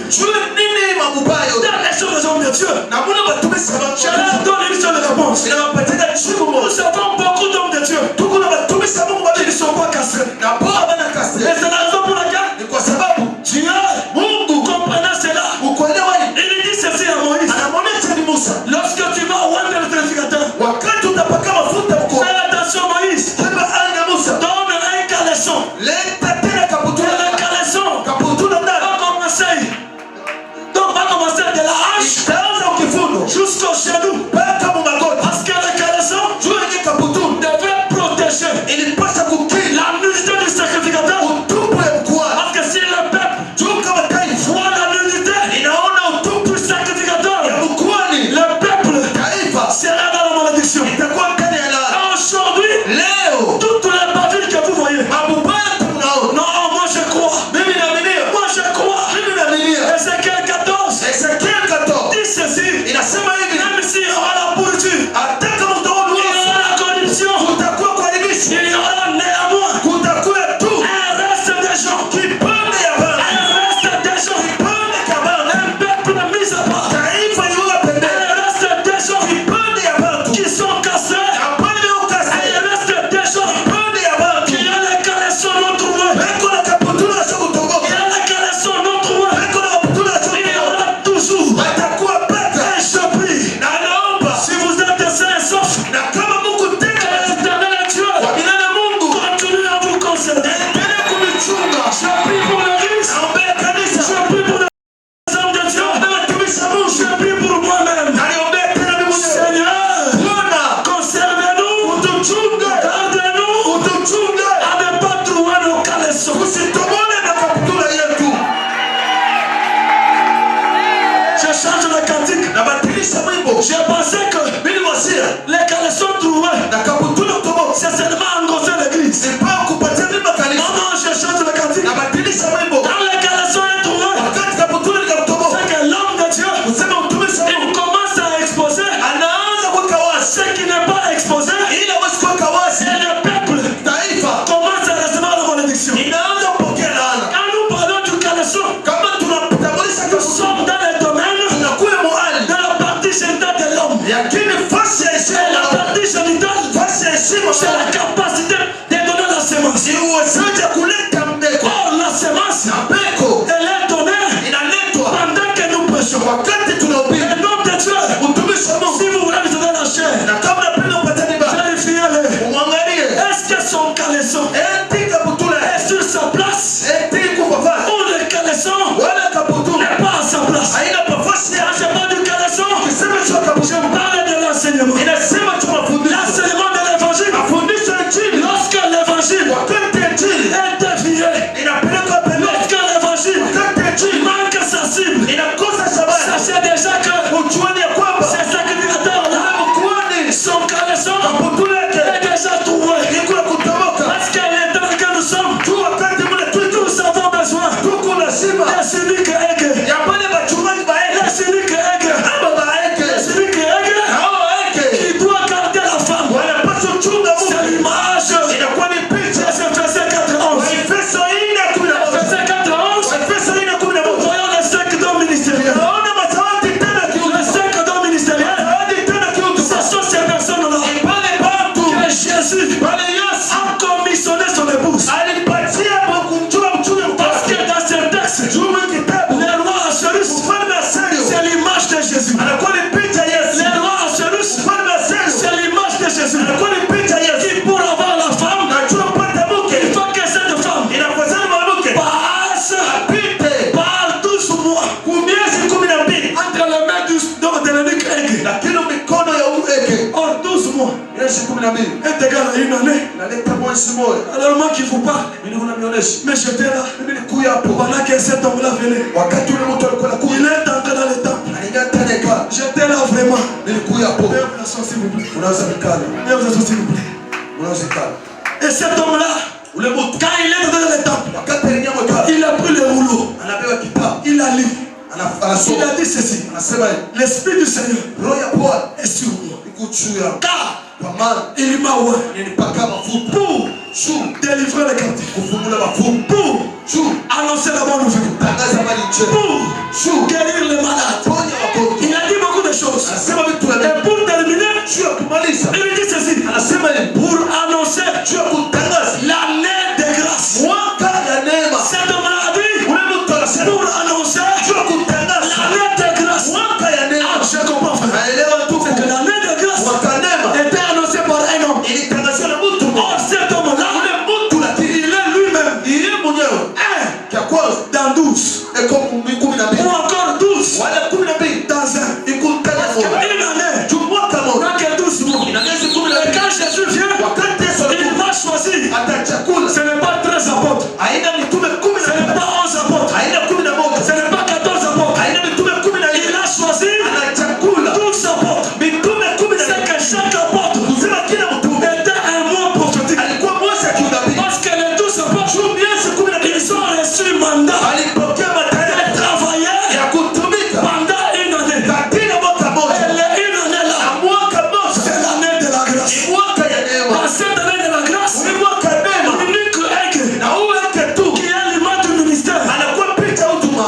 dans les choses des hommes de Dieu, je leur donne une seule réponse. Nous savons beaucoup d'hommes de Dieu qui ne sont pas castrés. Et c'est la raison pour laquelle Dieu, comprenant cela, il dit ceci à Moïse. Lorsque tu vas au roi de l'identificateur, fais attention Moïse, donne un caleçon. Et le caleçon va commencer de la hanche jusqu'au genou. Parce que le caleçon devait protéger la nudité du sacrificateur. Parce que si le peuple voit la nudité du sacrificateur, le peuple sera dans la malédiction. Et la partie génitale, c'est la capacité de donner la semence. Or, la semence, elle est donnée pendant que nous prêchons. Le nom de Dieu, si vous voulez visiter la chair, vérifiez-le. Est-ce que son caleçon est sur sa place? Ou le caleçon n'est pas à sa place? Je parle du caleçon, je parle de l'enseignement. L'enseignement de l'évangile. Lorsque l'évangile est dévié, lorsque l'évangile manque sa cible, sachez déjà que c'est sacrificateur là, son caleçon est déjà trouvé. Parce que l'état que nous sommes, nous avons besoin des cyniques aiguës. Les cyniques aiguës. Les cyniques aiguës qui doit garder la femme. C'est l'image de ce verset 4:11. Verset 4:11. Nous voyons les 5 dons ministériels. Les 5 dons ministériels, ce sont ces personnes-là que Jésus a commissionné son épouse. Parce que dans ce texte, les rois Assuérus, c'est l'image de Jésus. Les rois Assuérus, c'est l'image de Jésus. Qui pour avoir la femme, il faut que cette femme passe par 12 mois entre les mains de l'eunuque aigu. Or 12 mois est égal à une année. Alors moi qui vous parle, mais j'étais là pendant que cet homme-là venait. Il est entré dans le temple. J'étais là vraiment. S'il vous plaît. S'il vous plaît. Et cet homme-là, quand il est dans le temple, il a pris le rouleau. Il a lu. Il a dit ceci. L'Esprit du Seigneur est sur moi. Car il m'a ouvert pour délivrer les captifs, pour annoncer la bonne nouvelle, pour guérir les malades. Il a dit beaucoup de choses. Et pour terminer, il dit ceci. Pour annoncer l'année de grâce. Cet homme-là a dit pour annoncer l'année de grâce. Ah, je comprends, frère. C'est que l'année de grâce était annoncée par un homme. Or, cet homme-là, il est lui-même dans 12. Ou encore 12 dans un. Une année. Dans que 12 mois. Et quand Jésus vient, il va choisir. Ce n'est pas 13 apôtres. Ce n'est pas 11 apôtres. Ce n'est pas 14 apôtres. Il a choisi 12 apôtres. C'est que chaque apôtre était un mot prophétique. Parce que les 12 apôtres, ils ont reçu mandat de travailler pendant une année. Et une année là, c'est l'année de la grâce. Dans cette année de la grâce, l'unique aigle qui est l'image du ministère,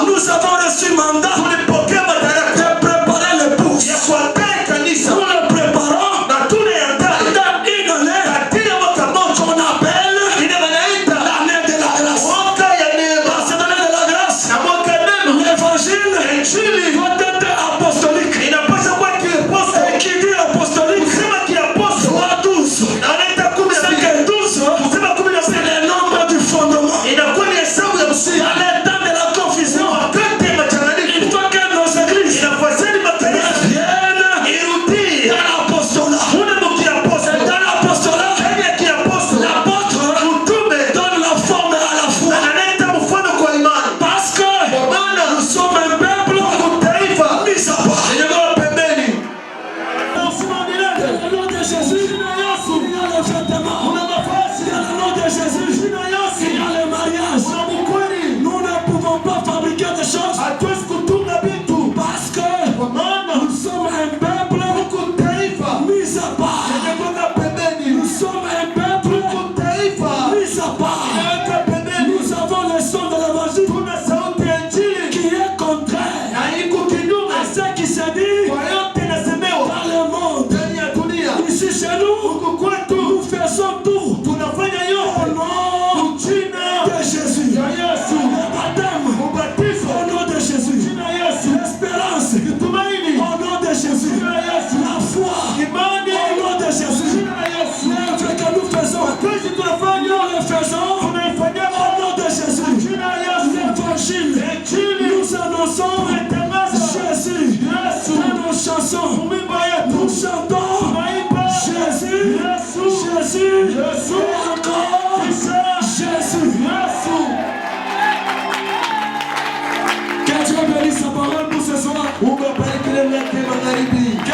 nous avons reçu mandat de préparer l'épouse. Nous le préparons huku kwetu, nous faisons tout, tunafanya yote au nom de Jésus, ya Yesu, baptême, ubatizo au nom de Jésus, jina Yesu, l'espérance, tumaini au nom de Jésus, jina Yesu, la foi, imani au nom de Jésus, jina Yesu, l'œuvre que nous faisons, kazi tunafanya, nous le faisons, tunaifanya au nom de Jésus, jina Yesu, l'évangile, nous annonçons Jésus, dans nos chansons, nous chantons Jésus, Jésus, Jésus, encore Jésus. Que Dieu bénisse sa parole pour ce soir. Que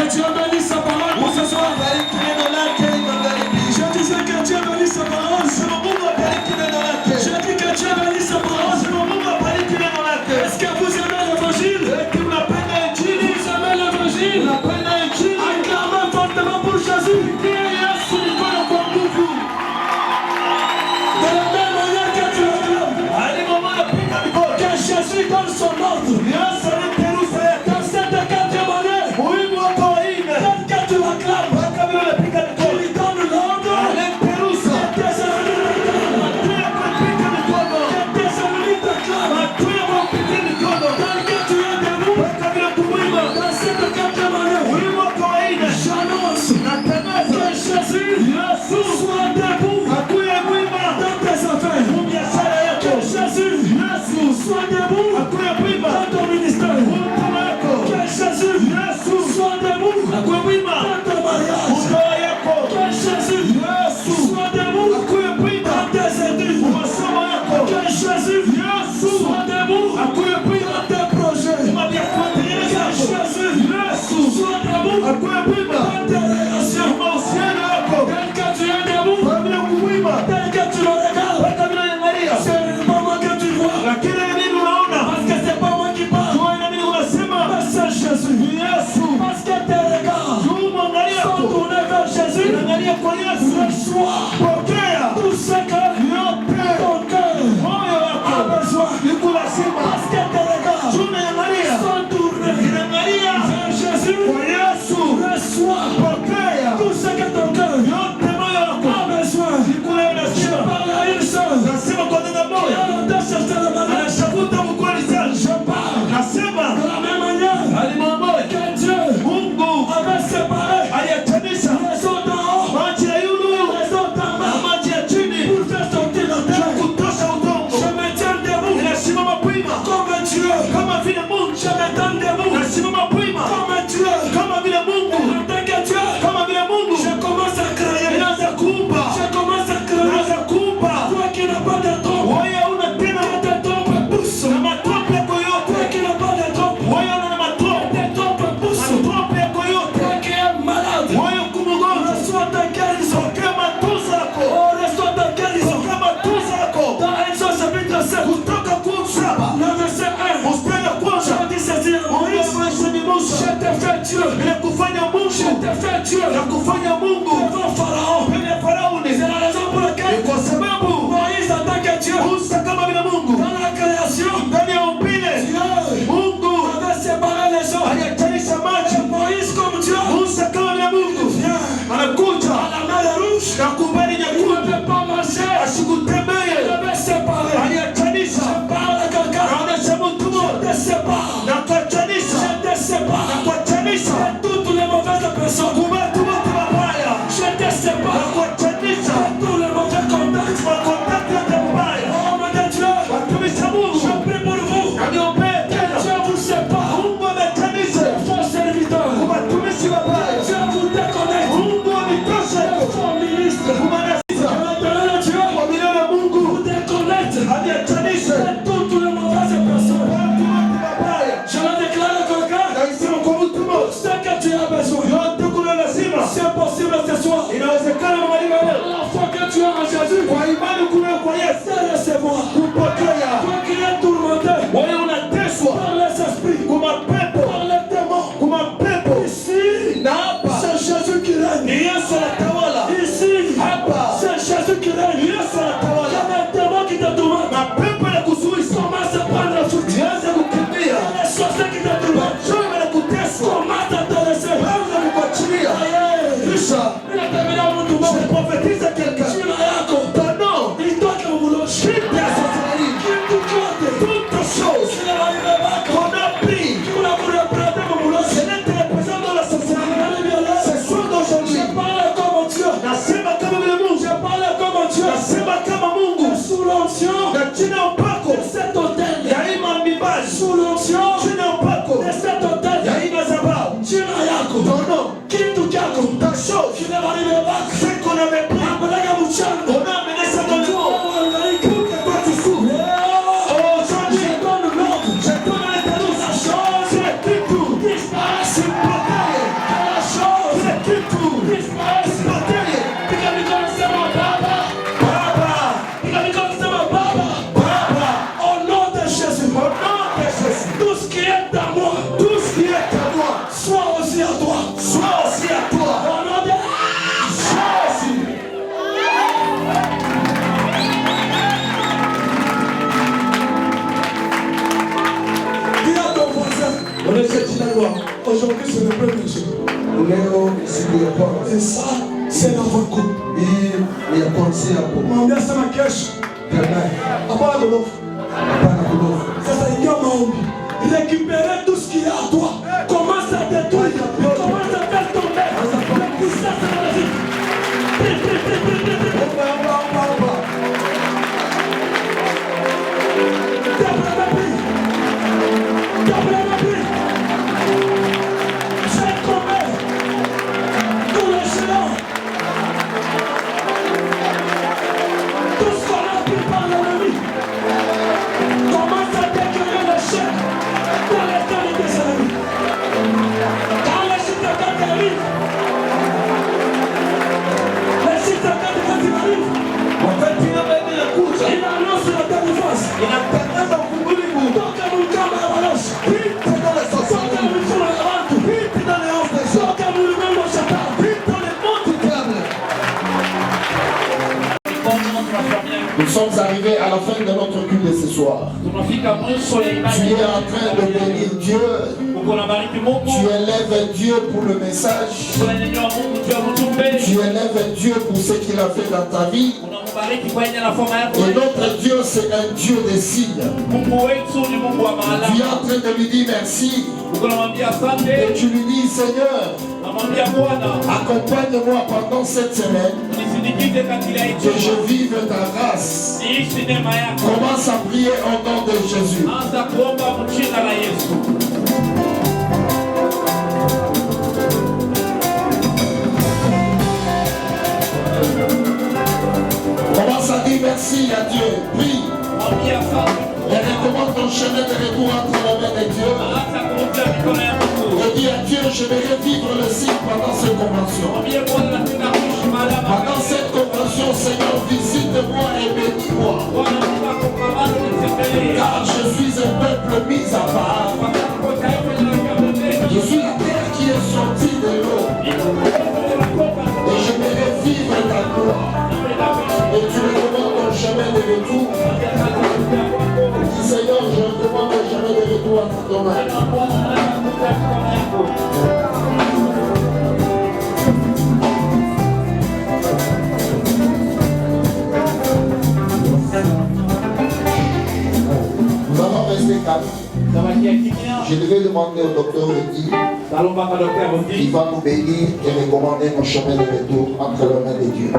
Dieu bénisse sa parole pour ce soir. Je disais que Dieu bénisse sa parole. Je dis que Dieu bénisse sa parole. Est-ce que vous aimez l'évangile? Vous aimez l'évangile? Acclamez fortement pour Jésus. De la même manière que tu acclames, que Jésus donne son ordre. Dans cette 4e année, tel que tu acclames, il lui donne l'ordre. Sois debout dans tes affaires. Que Jésus soit debout dans ton ministère. Que Jésus soit debout dans ton mariage. Que Jésus soit debout dans tes études. Que Jésus soit debout dans tes projets. Que Jésus soit debout dans tes relations. Tel que tu es debout, tel que tu le regardes, c'est le moment que tu vois. Parce que c'est pas moi qui parle, mais c'est Jésus. Parce que tes regards sont tournés vers Jésus. Reçois tout ce que ton cœur a besoin. Parce que tes regards sont tournés vers Jésus. Reçois tout ce que ton cœur a besoin. Je parle à une seule qui a longtemps cherché le malheur. Je parle de la même manière que Dieu avait séparé les eaux d'en haut, les eaux d'en bas, pour faire sortir la terre. Je me tiens debout comme Dieu. Je me tiens debout comme Dieu. En tant que Dieu, je commence à crier. Je commence à crier. Toi qui n'as pas de trompe, que tes trompes poussent. Toi qui n'as pas de trompe, que tes trompes poussent. Toi qui es malade, reçois ta guérison. Oh, reçois ta guérison. Dans Exode chapitre 7, le verset 1, je dis ceci à Moïse: je t'ai fait Dieu. Je t'ai fait Dieu devant Pharaon. C'est la raison pour laquelle Moïse en tant que Dieu, dans la création, Dieu avait séparé les eaux. Et Moïse comme Dieu vient à la mer rouge. Il ne peut pas marcher. Il avait séparé. Je parle à quelqu'un. Je te sépare. Je te sépare. De toutes les mauvaises personnes. Je te sépare. De tous les mauvais contacts. Oh mon Dieu, je prie pour vous. Que Dieu vous sépare. De vos serviteurs. Que Dieu vous déconnecte. De vos ministres. Que Dieu vous déconnecte. De toutes les mauvaises personnes. Je le déclare à quelqu'un. Ce que tu as besoin. C'est possible ce soir. La foi que tu as en Jésus, c'est recevoir. Toi qui es tourmenté par les esprits, par les démons, ici, c'est Jésus qui règne. Ici, c'est Jésus qui règne. Il y a des démons qui te tourmentent. Commence à prendre fuite. Il y a des sorciers qui te tourmentent. Commence à te laisser. Il a terminé Je prophétise à quelqu'un. Ton nom. Chute de la sorcellerie. Toutes choses qu'on a pris. Ce n'est te représente dans la sorcellerie. Ce soir d'aujourd'hui. Nasema kama vile Mungu. Nasema kama Mungu. Na chini ya upako. Ya hii mambibaji. Chini ya upako. Ya hii madhabahu. Ton nom. Ta chose. Ce qu'on avait pris. On a amené ça dans le monde. Pour que toi tu souffres. Oh, aujourd'hui, je donne l'ordre. Je donne l'éternel. La chose. C'est qui tout. C'est bataille. La chose. C'est qui tout. C'est bataille. Baba. Au nom de Jésus. Tout ce qui est à moi. Soit aussi à toi. Au nom de Jésus. Dis à ton voisin, aujourd'hui c'est le premier jour. Leo siku ya kwanza. Et ça, c'est l'avant-coup. Hii ni ya kuanzia hapo. Mwambia sema kesho. Kanai. Hapana golofu. Hapana kulofa. Sasa ingia maombi. Récupérer tout ce qui est à toi. Commence à détruire. Commence à faire tomber. La puissance de la vie. Nous sommes arrivés à la fin de notre culte de ce soir. Tu es en train de bénir Dieu. Tu élèves Dieu pour le message. Tu élèves Dieu pour ce qu'il a fait dans ta vie. Et notre Dieu, c'est un Dieu des signes. Tu es en train de lui dire merci. Et tu lui dis, Seigneur, accompagne-moi pendant cette semaine. Que je vive ta grâce. Commence à prier au nom de Jésus. Commence à dire merci à Dieu. Prie. Et recommande ton chemin de retour entre les mains de Dieu. Et dis à Dieu, je vais revivre le signe pendant cette convention. Pendant cette convention, Seigneur, visite-moi et bénis-moi. Car je suis un peuple mis à part. Je suis la terre qui est sortie de l'eau. Et je vais revivre ta gloire. Et tu recommandes ton chemin de retour. Dis, Seigneur, je recommande ton chemin de retour à ton main. Nous allons rester calmes. Je devais demander au docteur Eddy. Il va nous bénir et recommander nos chemins de retour entre les mains de Dieu.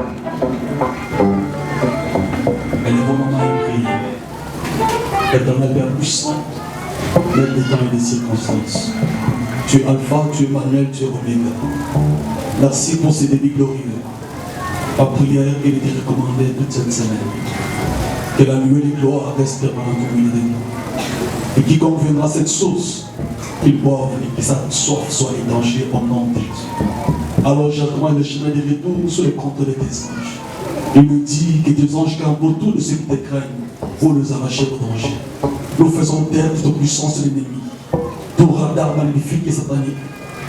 Élevons nos mains et prions. Éternel Père puissant, l'aide des temps et des circonstances. Tu es Alpha, tu es Emmanuel, tu es Oméga. Merci pour ces débits glorieux. Ma prière est de te recommander toute cette semaine. Que la nuée de gloire reste permanente au milieu de nous. Et quiconque viendra à cette source, qu'il boive et que sa soif soit étanchée au nom de Jésus. Alors je recommande le chemin de retour sur le compte de tes anges. Il me dit que tes anges gardent autour de ceux qui te craignent pour les arracher au danger. Nous faisons taire toute puissance de l'ennemi, tout radar maléfique et satanique.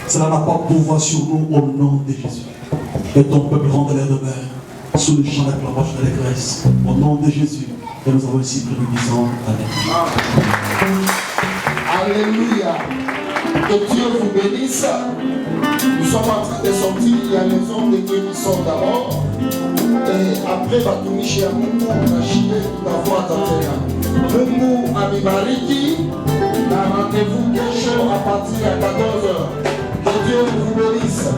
Cela n'a pas pouvoir sur nous au nom de Jésus. Et ton peuple rende l'air de mer sous le champ d'acclamation de l'allégresse. Au nom de Jésus, et nous avons ici prié, nous disons Amen. Alléluia. Que Dieu vous bénisse. Nous sommes en train de sortir, il y a les hommes de Dieu qui sont d'abord. Et après, Batumishi Mungu Nashide Tutafuata tena. Mungu amibariki. Na rendez-vous kesho à partir de 14h. Que Dieu vous bénisse.